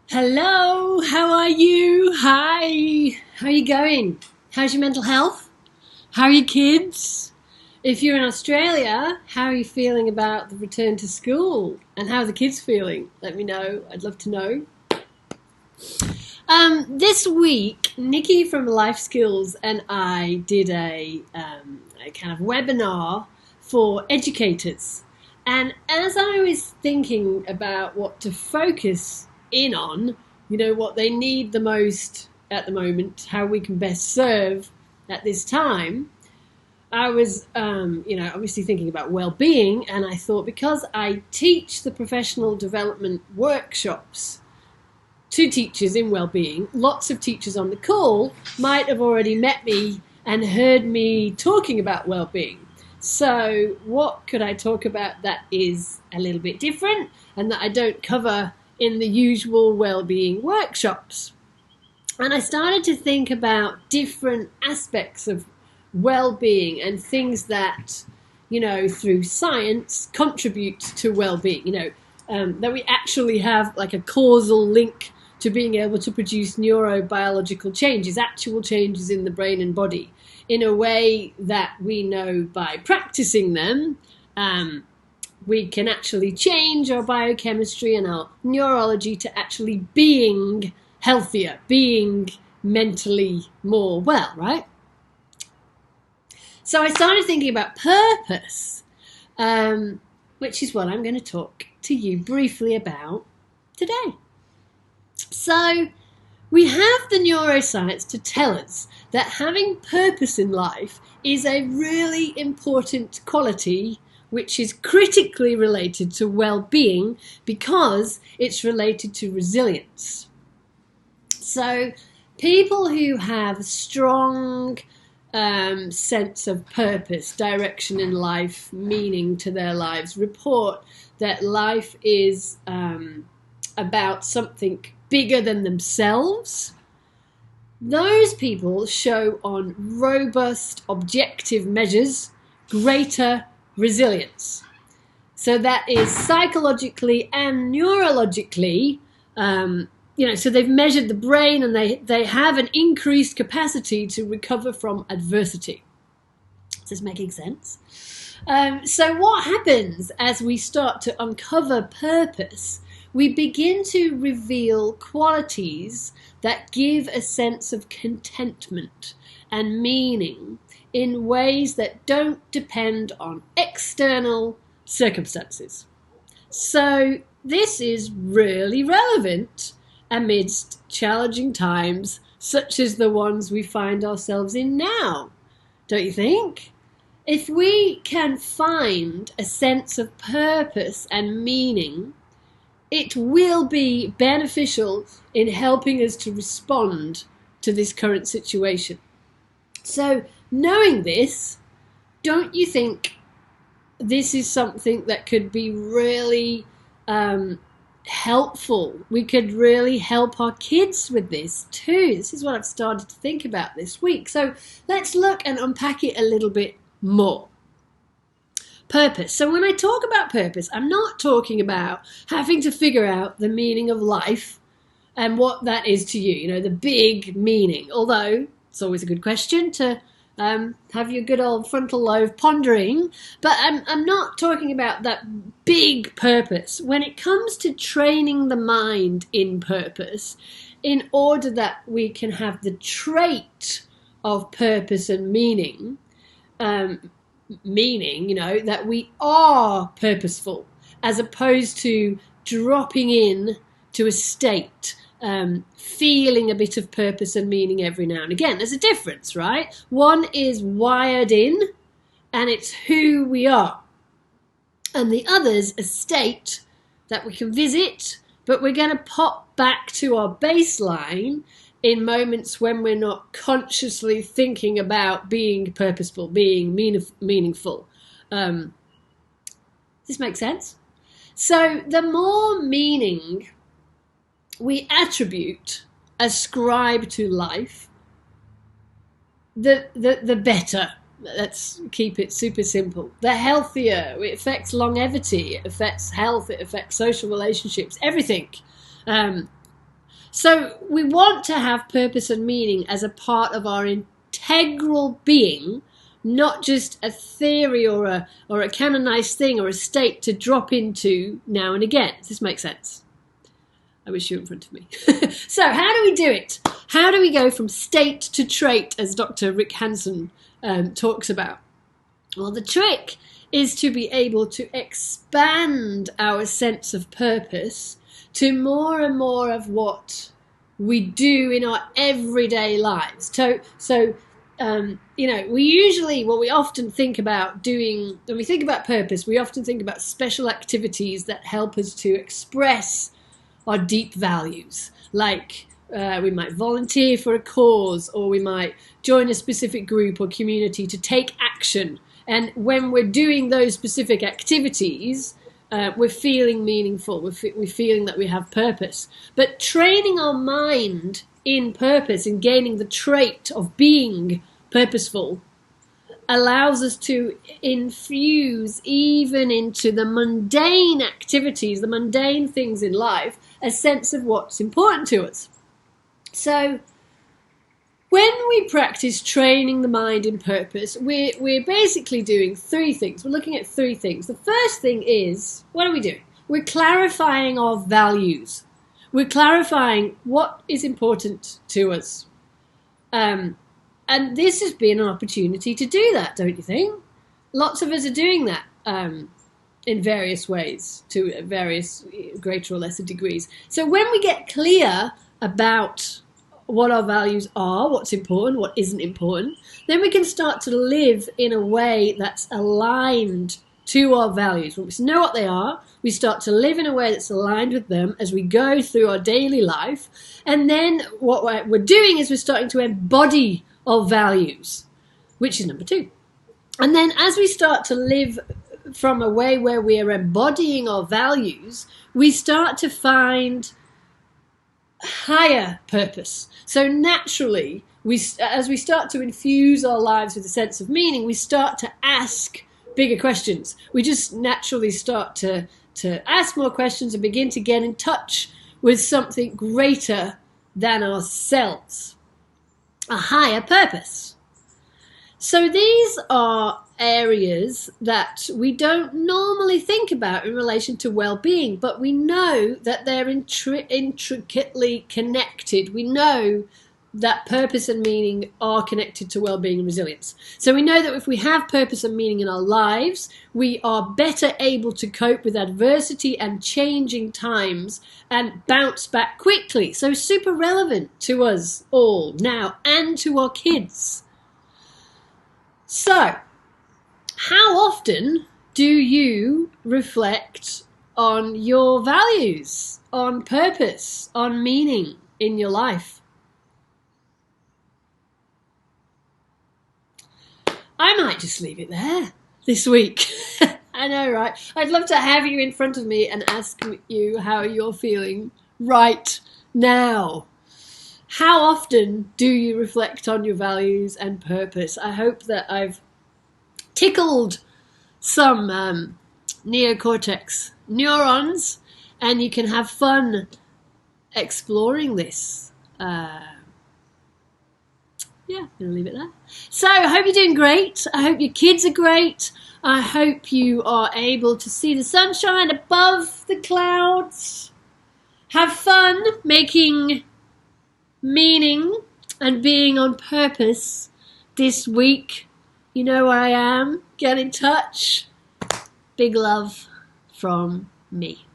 Hello, how are you? Hi, how are you going? How's your mental health? How are your kids? If you're in Australia, how are you feeling about the return to school? And how are the kids feeling? Let me know. I'd love to know. This week, Nikki from Life Skills and I did a kind of webinar for educators. And as I was thinking about what to focus in on, what they need the most at the moment, how we can best serve at this time, I was, obviously thinking about well-being, and I thought because I teach the professional development workshops to teachers in well-being, lots of teachers on the call might have already met me and heard me talking about well-being. So what could I talk about that is a little bit different and that I don't cover in the usual well-being workshops? And I started to think about different aspects of well-being and things that, through science contribute to well-being, that we actually have like a causal link to being able to produce neurobiological changes, actual changes in the brain and body, in a way that we know by practicing them, we can actually change our biochemistry and our neurology to actually being healthier, being mentally more well, right? So I started thinking about purpose, which is what I'm going to talk to you briefly about today. So we have the neuroscience to tell us that having purpose in life is a really important quality which is critically related to well-being because it's related to resilience. So people who have a strong sense of purpose, direction in life, meaning to their lives, report that life is about something bigger than themselves. Those people show on robust objective measures greater resilience. So that is psychologically and neurologically, so they've measured the brain and they have an increased capacity to recover from adversity. Is this making sense? So what happens as we start to uncover purpose? We begin to reveal qualities that give a sense of contentment and meaning in ways that don't depend on external circumstances. So this is really relevant amidst challenging times such as the ones we find ourselves in now, don't you think? If we can find a sense of purpose and meaning, it will be beneficial in helping us to respond to this current situation. So, knowing this, don't you think this is something that could be really helpful? We could really help our kids with this too. This is what I've started to think about this week. So, let's look and unpack it a little bit more. Purpose. So when I talk about purpose, I'm not talking about having to figure out the meaning of life and what that is to you, the big meaning. Although it's always a good question to have your good old frontal lobe pondering. But I'm not talking about that big purpose. When it comes to training the mind in purpose, in order that we can have the trait of purpose and meaning, that we are purposeful as opposed to dropping in to a state, feeling a bit of purpose and meaning every now and again. There's a difference, right? One is wired in and it's who we are. And the other's a state that we can visit, but we're going to pop back to our baseline in moments when we're not consciously thinking about being purposeful, being meaningful. Does this make sense? So the more meaning we ascribe to life, the better. Let's keep it super simple. The healthier. It affects longevity, it affects health, it affects social relationships, everything. So we want to have purpose and meaning as a part of our integral being, not just a theory or a canonized thing or a state to drop into now and again. Does this make sense? I wish you were in front of me. So how do we do it? How do we go from state to trait, as Dr. Rick Hanson talks about? Well, the trick is to be able to expand our sense of purpose to more and more of what we do in our everyday lives. We often think about doing, when we think about purpose, we often think about special activities that help us to express our deep values. Like we might volunteer for a cause, or we might join a specific group or community to take action. And when we're doing those specific activities, we're feeling meaningful. We're feeling that we have purpose. But training our mind in purpose, in gaining the trait of being purposeful, allows us to infuse even into the mundane activities, the mundane things in life, a sense of what's important to us. So when we practice training the mind in purpose, we're basically doing three things. We're looking at three things. The first thing is, what are we doing? We're clarifying our values. We're clarifying what is important to us. And this has been an opportunity to do that, don't you think? Lots of us are doing that in various ways, to various greater or lesser degrees. So when we get clear about what our values are, what's important, what isn't important, then we can start to live in a way that's aligned to our values. When we know what they are, we start to live in a way that's aligned with them as we go through our daily life. And then what we're doing is we're starting to embody our values, which is number two. And then as we start to live from a way where we are embodying our values, we start to find higher purpose. So naturally, as we start to infuse our lives with a sense of meaning, we start to ask bigger questions. We just naturally start to ask more questions and begin to get in touch with something greater than ourselves, a higher purpose. So these are areas that we don't normally think about in relation to well-being, but we know that they're intricately connected. We know that purpose and meaning are connected to well-being and resilience. So we know that if we have purpose and meaning in our lives, we are better able to cope with adversity and changing times and bounce back quickly. So super relevant to us all now and to our kids. So, how often do you reflect on your values, on purpose, on meaning in your life? I might just leave it there this week. I know, right? I'd love to have you in front of me and ask you how you're feeling right now. How often do you reflect on your values and purpose? I hope that I've tickled some neocortex neurons and you can have fun exploring this. Yeah, I'm going to leave it there. So I hope you're doing great. I hope your kids are great. I hope you are able to see the sunshine above the clouds. Have fun making meaning and being on purpose this week. You know where I am. Get in touch. Big love from me.